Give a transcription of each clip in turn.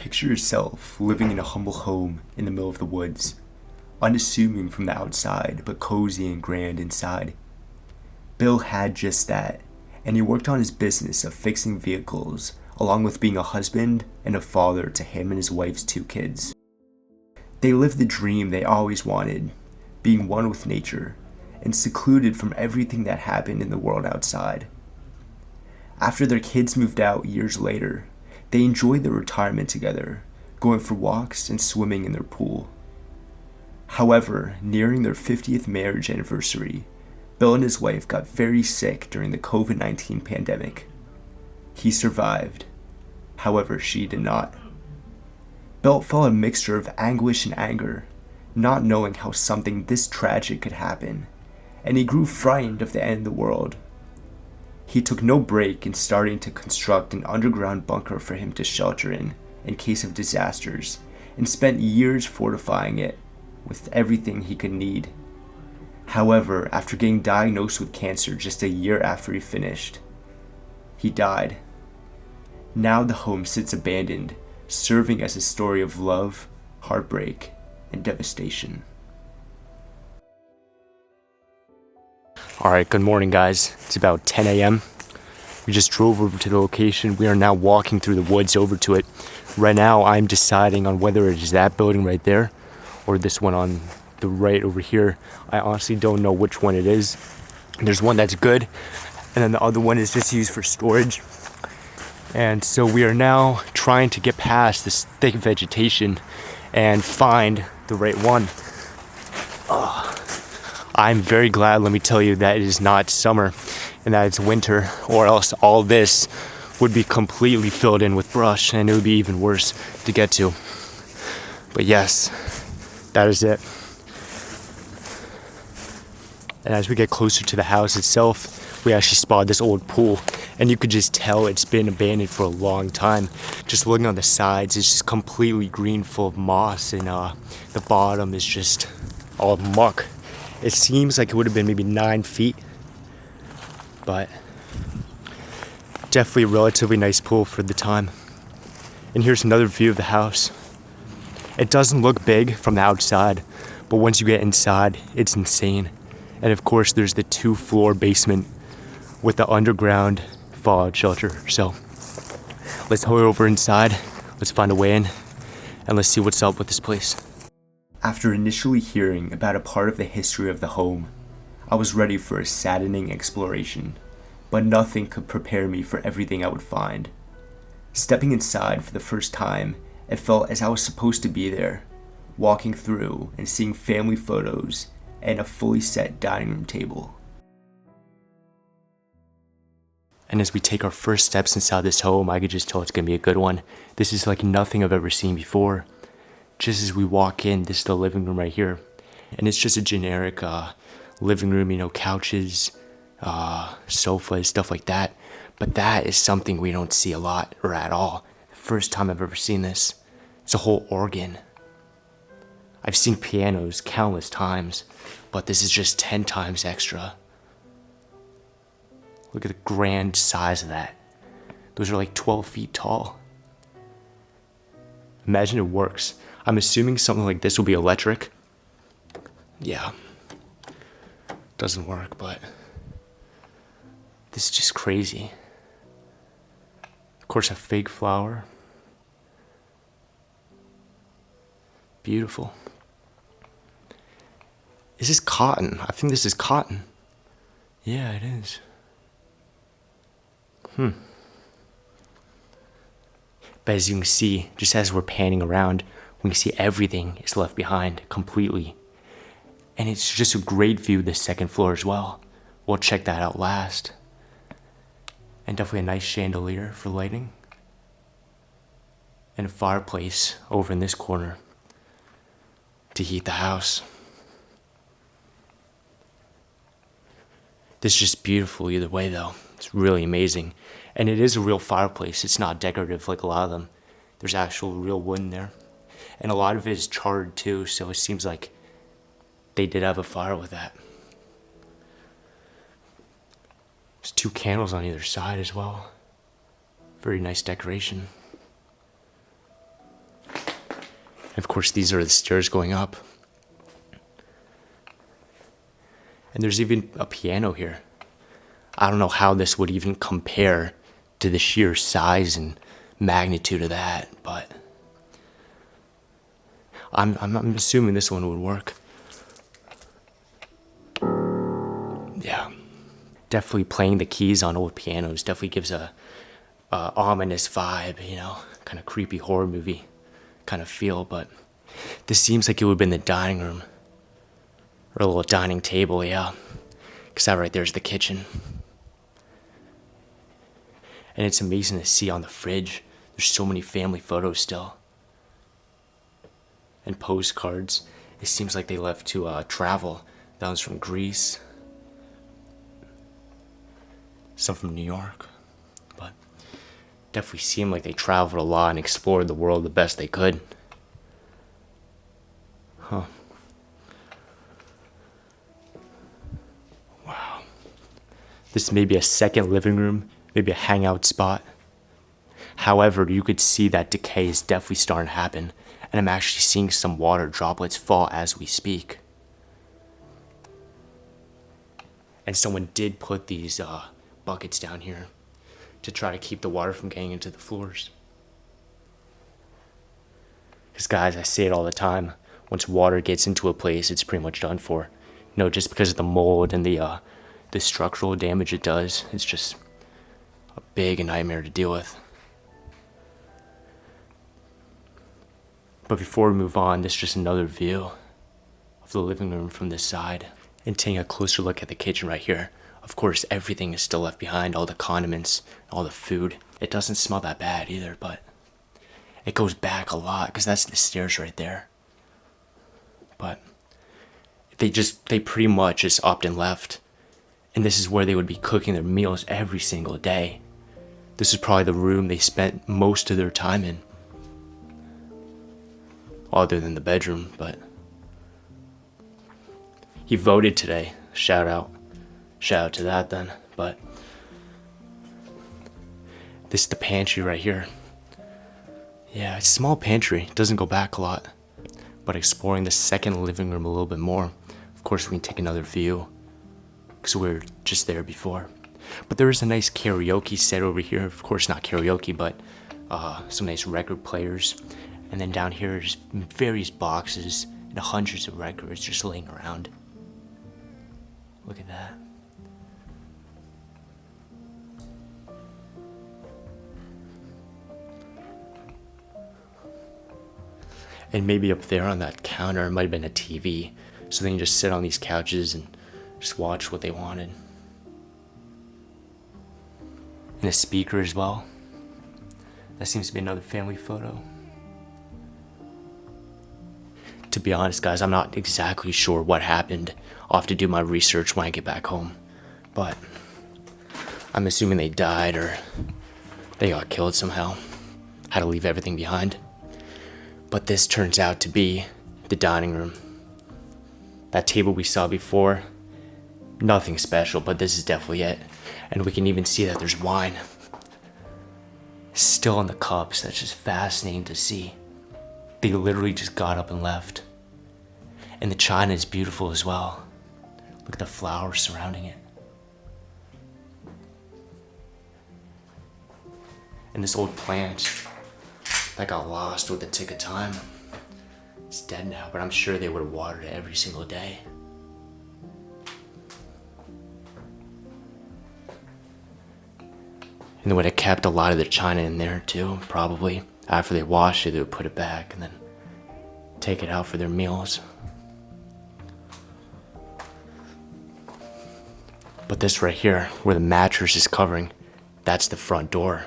Picture yourself living in a humble home in the middle of the woods, unassuming from the outside, but cozy and grand inside. Bill had just that, and he worked on his business of fixing vehicles, along with being a husband and a father to him and his wife's 2 kids. They lived the dream they always wanted, being one with nature, and secluded from everything that happened in the world outside. After their kids moved out years later, they enjoyed their retirement together, going for walks and swimming in their pool. However, nearing their 50th marriage anniversary, Bill and his wife got very sick during the COVID-19 pandemic. He survived. However, she did not. Bill felt a mixture of anguish and anger, not knowing how something this tragic could happen, and he grew frightened of the end of the world. He took no break in starting to construct an underground bunker for him to shelter in case of disasters, and spent years fortifying it with everything he could need. However, after getting diagnosed with cancer just a year after he finished, he died. Now the home sits abandoned, serving as a story of love, heartbreak, and devastation. Alright, good morning guys. It's about 10 a.m. We just drove over to the location. We are now walking through the woods over to it. Right now I'm deciding on whether it is that building right there or this one on the right over here. I honestly don't know which one it is. There's one that's good, and then the other one is just used for storage. And so we are now trying to get past this thick vegetation and find the right one. I'm very glad, let me tell you, that it is not summer and that it's winter, or else all this would be completely filled in with brush and it would be even worse to get to. But yes, that is it. And as we get closer to the house itself, we actually spotted this old pool, and you could just tell it's been abandoned for a long time. Just looking on the sides, it's just completely green, full of moss, and the bottom is just all muck. It seems like it would have been maybe 9 feet, but definitely a relatively nice pool for the time. And here's another view of the house. It doesn't look big from the outside, but once you get inside, it's insane. And of course, there's the 2-floor basement with the underground fallout shelter. So let's head over inside, let's find a way in, and let's see what's up with this place. After initially hearing about a part of the history of the home, I was ready for a saddening exploration, but nothing could prepare me for everything I would find. Stepping inside for the first time, it felt as I was supposed to be there, walking through and seeing family photos and a fully set dining room table. And as we take our first steps inside this home, I could just tell it's gonna be a good one. This is like nothing I've ever seen before. Just as we walk in, this is the living room right here. And it's just a generic living room, you know, couches, sofas, stuff like that. But that is something we don't see a lot or at all. The first time I've ever seen this. It's a whole organ. I've seen pianos countless times, but this is just 10 times extra. Look at the grand size of that. Those are like 12 feet tall. Imagine it works. I'm assuming something like this will be electric. Yeah. Doesn't work, but this is just crazy. Of course, a fake flower. Beautiful. Is this cotton? I think this is cotton. Yeah, it is. But as you can see, just as we're panning around, we can see everything is left behind completely. And it's just a great view of the second floor as well. We'll check that out last. And definitely a nice chandelier for lighting. And a fireplace over in this corner to heat the house. This is just beautiful either way though. It's really amazing. And it is a real fireplace. It's not decorative like a lot of them. There's actual real wood in there. And a lot of it is charred too, so it seems like they did have a fire with that. There's 2 candles on either side as well. Very nice decoration. Of course, these are the stairs going up. And there's even a piano here. I don't know how this would even compare to the sheer size and magnitude of that, but I'm assuming this one would work. Yeah. Definitely playing the keys on old pianos definitely gives a ominous vibe, you know, kind of creepy horror movie kind of feel, but this seems like it would have been the dining room or a little dining table, yeah, because that right there's the kitchen. And it's amazing to see on the fridge, there's so many family photos still and postcards. It seems like they left to travel. That was from Greece, some from New York, but definitely seemed like they traveled a lot and explored the world the best they could. Huh. Wow. This may be a second living room, maybe a hangout spot. However, you could see that decay is definitely starting to happen, and I'm actually seeing some water droplets fall as we speak. And someone did put these buckets down here to try to keep the water from getting into the floors. Because guys, I say it all the time, once water gets into a place, it's pretty much done for. You know, just because of the mold and the structural damage it does, it's just a big nightmare to deal with. But before we move on, this is just another view of the living room from this side. And taking a closer look at the kitchen right here. Of course, everything is still left behind, all the condiments, all the food. It doesn't smell that bad either, but it goes back a lot because that's the stairs right there. But they pretty much just upped and left. And this is where they would be cooking their meals every single day. This is probably the room they spent most of their time in. Other than the bedroom, but he voted today. Shout out to that then. But this is the pantry right here. Yeah, it's a small pantry. It doesn't go back a lot. But exploring the second living room a little bit more, of course we can take another view because we were just there before. But there is a nice karaoke set over here. Of course not karaoke, but some nice record players. And then down here is various boxes and hundreds of records just laying around. Look at that. And maybe up there on that counter, it might have been a TV. So they can just sit on these couches and just watch what they wanted. And a speaker as well. That seems to be another family photo. To be honest, guys, I'm not exactly sure what happened. I'll have to do my research when I get back home. But I'm assuming they died or they got killed somehow. Had to leave everything behind. But this turns out to be the dining room. That table we saw before, nothing special, but this is definitely it. And we can even see that there's wine still in the cups. That's just fascinating to see. They literally just got up and left. And the china is beautiful as well. Look at the flowers surrounding it. And this old plant that got lost with the tick of time, it's dead now, but I'm sure they would have watered it every single day. And they would have kept a lot of the china in there too, probably. After they washed it, they would put it back and then take it out for their meals. But this right here, where the mattress is covering, that's the front door.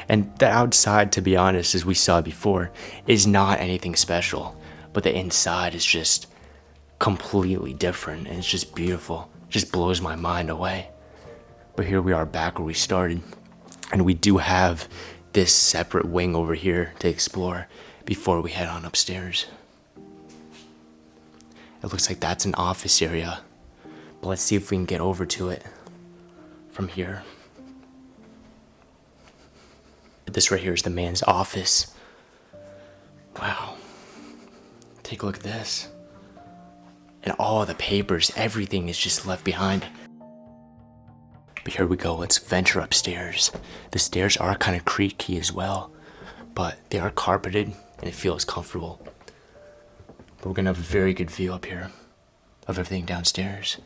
And the outside, to be honest, as we saw before, is not anything special. But the inside is just completely different, and it's just beautiful. It just blows my mind away. But here we are back where we started. And we do have this separate wing over here to explore before we head on upstairs. It looks like that's an office area. But let's see if we can get over to it from here. This right here is the man's office. Wow. Take a look at this. And all the papers, everything is just left behind. But here we go, let's venture upstairs. The stairs are kind of creaky as well, but they are carpeted and it feels comfortable. But we're gonna have a very good view up here of everything downstairs.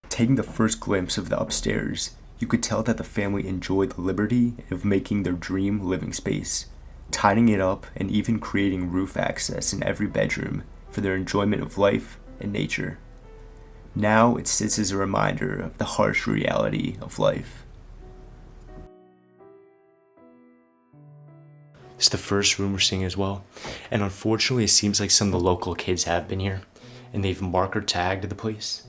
Taking the first glimpse of the upstairs, you could tell that the family enjoyed the liberty of making their dream living space, tidying it up and even creating roof access in every bedroom for their enjoyment of life and nature. Now it sits as a reminder of the harsh reality of life. It's the first room we're seeing as well. And unfortunately, it seems like some of the local kids have been here and they've marker tagged the place.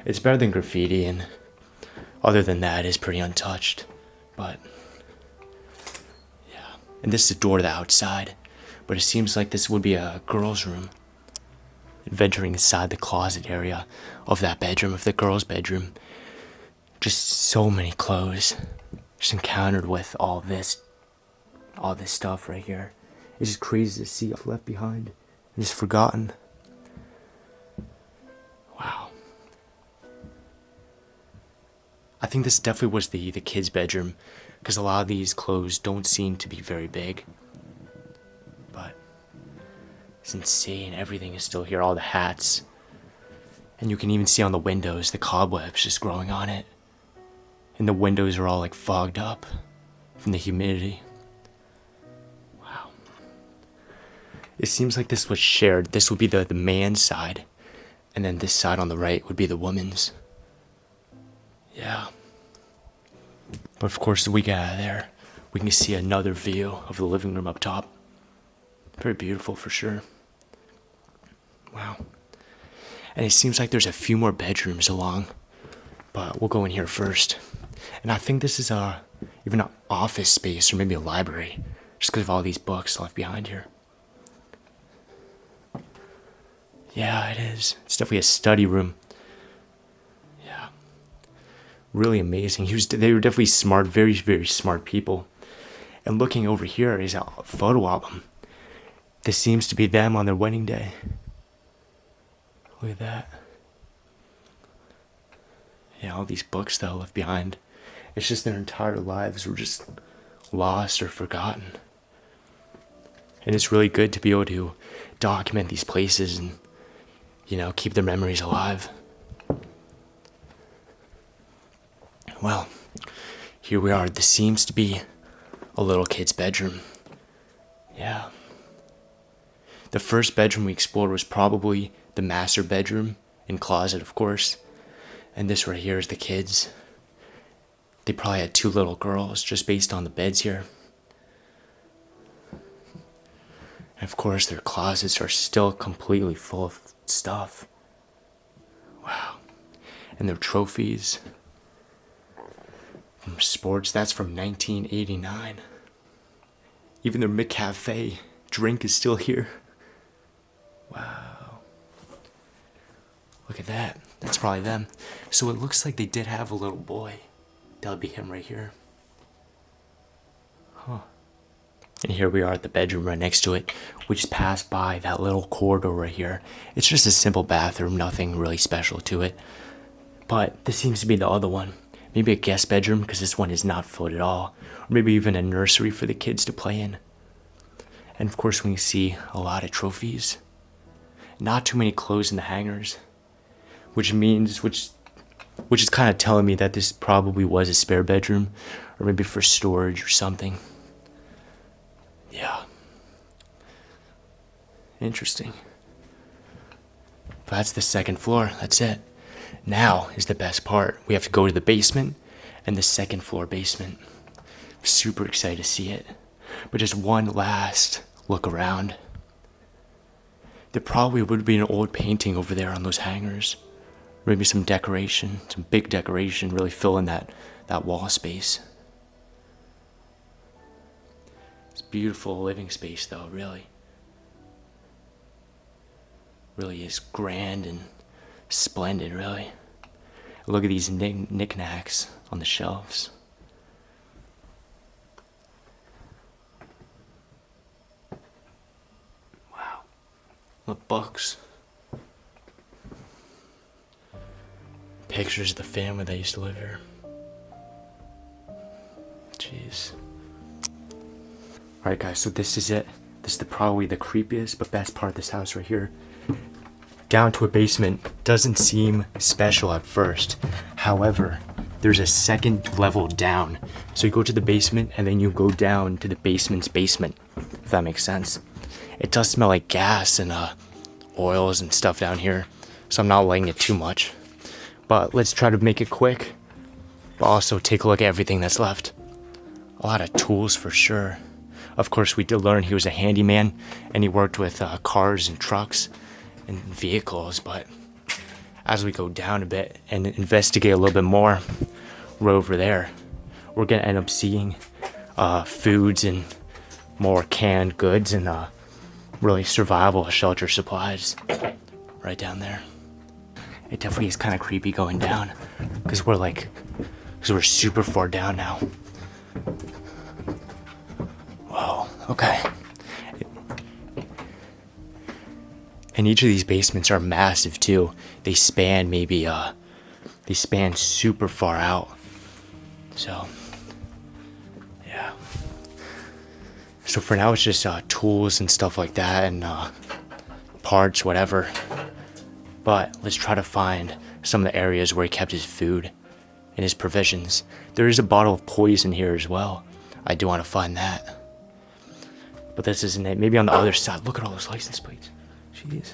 It's better than graffiti, and other than that, it's pretty untouched. But yeah, and this is the door to the outside, but it seems like this would be a girl's room. Venturing inside the closet area of that bedroom, of the girl's bedroom, just so many clothes. Just encountered with all this stuff right here. It's just crazy to see left behind and just forgotten. Wow. I think this definitely was the kid's bedroom, because a lot of these clothes don't seem to be very big. But it's insane, everything is still here, all the hats. And you can even see on the windows, the cobwebs just growing on it. And the windows are all like fogged up from the humidity. Wow. It seems like this was shared. This would be the man's side. And then this side on the right would be the woman's. Yeah. But of course, as we get out of there, we can see another view of the living room up top. Very beautiful for sure. Wow. And it seems like there's a few more bedrooms along, but we'll go in here first. And I think this is even an office space or maybe a library, just because of all these books left behind here. Yeah, it is. It's definitely a study room. Yeah. Really amazing. They were definitely smart, very, very smart people. And looking over here is a photo album. This seems to be them on their wedding day. Look at that. Yeah, all these books though left behind. It's just their entire lives were just lost or forgotten. And it's really good to be able to document these places and, keep their memories alive. Well, here we are. This seems to be a little kid's bedroom. Yeah. The first bedroom we explored was probably the master bedroom and closet, of course. And this right here is the kids. They probably had 2 little girls just based on the beds here. And of course, their closets are still completely full of stuff. Wow. And their trophies from sports, that's from 1989. Even their McCafe drink is still here. Wow. Look at that. That's probably them. So it looks like they did have a little boy. That would be him right here. Huh. And here we are at the bedroom right next to it. We just passed by that little corridor right here. It's just a simple bathroom, nothing really special to it. But this seems to be the other one. Maybe a guest bedroom, because this one is not full at all. Or maybe even a nursery for the kids to play in. And of course we can see a lot of trophies. Not too many clothes in the hangers. Which is kind of telling me that this probably was a spare bedroom. Or maybe for storage or something. Yeah. Interesting. But that's the second floor. That's it. Now is the best part. We have to go to the basement and the second floor basement. I'm super excited to see it. But just one last look around. There probably would be an old painting over there on those hangers. Maybe some decoration, some big decoration, really filling that wall space. It's beautiful living space though, really. Really is grand and splendid, really. Look at these knickknacks on the shelves. Look, books. Pictures of the family that used to live here. Jeez. Alright guys, so this is it. This is probably the creepiest but best part of this house right here. Down to a basement doesn't seem special at first. However, there's a second level down. So you go to the basement and then you go down to the basement's basement, if that makes sense. It does smell like gas and oils and stuff down here, so I'm not liking it too much. But let's try to make it quick, but also take a look at everything that's left. A lot of tools for sure. Of course, we did learn he was a handyman and he worked with cars and trucks and vehicles, but as we go down a bit and investigate a little bit more, right over there, we're gonna end up seeing foods and more canned goods and really survival shelter supplies right down there. It definitely is kind of creepy going down because we're super far down now. Whoa, okay. And each of these basements are massive too. They span they span super far out. So, yeah. So for now it's just tools and stuff like that and parts, whatever. But let's try to find some of the areas where he kept his food and his provisions. There is a bottle of poison here as well. I do want to find that. But this isn't it. Maybe on the other side. Look at all those license plates. Jeez.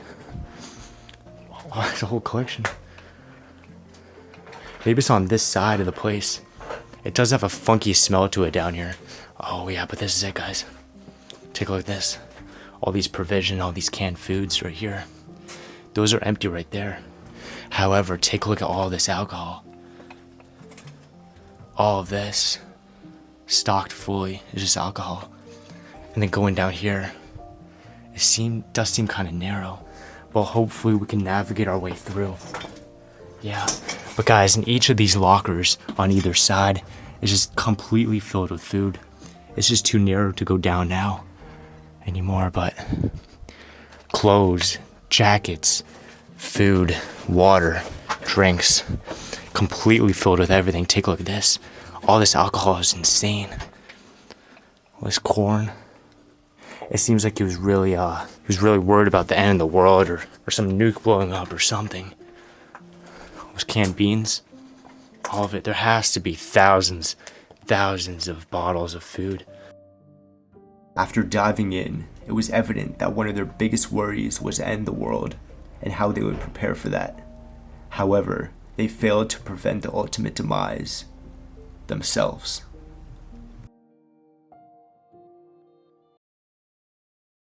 Wow, it's a whole collection. Maybe it's on this side of the place. It does have a funky smell to it down here. Oh yeah, but this is it, guys. Take a look at this. All these provision, all these canned foods right here. Those are empty right there. However, take a look at all this alcohol. All of this, stocked fully, is just alcohol. And then going down here, it does seem kind of narrow, but hopefully we can navigate our way through. Yeah, but guys, in each of these lockers on either side is just completely filled with food. It's just too narrow to go down now anymore, but clothes, jackets, food, water, drinks, completely filled with everything. Take a look at this. All this alcohol is insane. All this corn. It seems like he was really worried about the end of the world or some nuke blowing up or something. Those canned beans, all of it. There has to be thousands of bottles of food. After diving in, it was evident that one of their biggest worries was to end the world and how they would prepare for that. However, they failed to prevent the ultimate demise themselves.